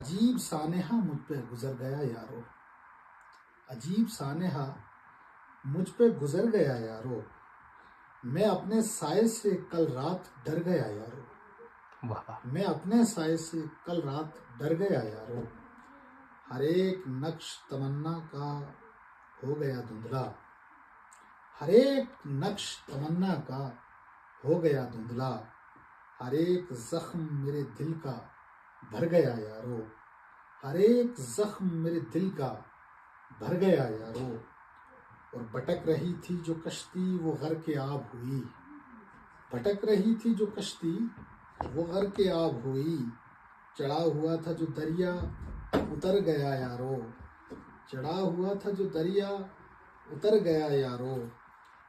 عجیب سانحہ مجھ پہ گزر گیا یارو، عجیب سانحہ مجھ پہ گزر گیا یارو، میں اپنے سائے سے کل رات ڈر گیا یارو، میں اپنے سائے سے کل رات ڈر گیا یارو، ہر ایک نقش تمنا کا ہو گیا دھندلا، ہر ایک نقش تمنا کا ہو گیا دھندلا، ہر ایک زخم میرے دل کا بھر گیا یارو، ہر ایک زخم میرے دل کا بھر گیا یارو، اور بھٹک رہی تھی جو کشتی وہ غرق آب ہوئی، بھٹک رہی تھی جو کشتی وہ غرق آب ہوئی، چڑھا ہوا تھا جو دریا اتر گیا یارو، چڑھا ہوا تھا جو دریا اتر گیا یارو،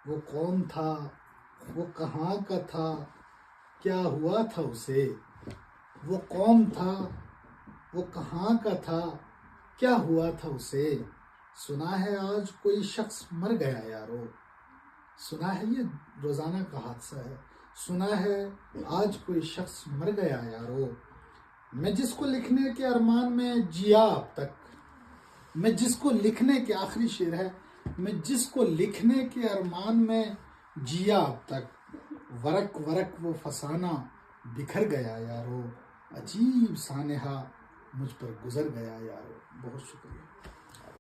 وہ کون تھا وہ کہاں کا تھا کیا ہوا تھا اسے، وہ کون تھا وہ کہاں کا تھا کیا ہوا تھا اسے، سنا ہے آج کوئی شخص مر گیا یارو، سنا ہے یہ روزانہ کا حادثہ ہے، سنا ہے آج کوئی شخص مر گیا یارو، میں جس کو لکھنے کے ارمان میں جیا اب تک، میں جس کو لکھنے کے آخری شعر ہے، میں جس کو لکھنے کے ارمان میں جیا اب تک، ورق ورق وہ فسانہ بکھر گیا یارو، عجیب سانحہ مجھ پر گزر گیا یارو۔ بہت شکریہ۔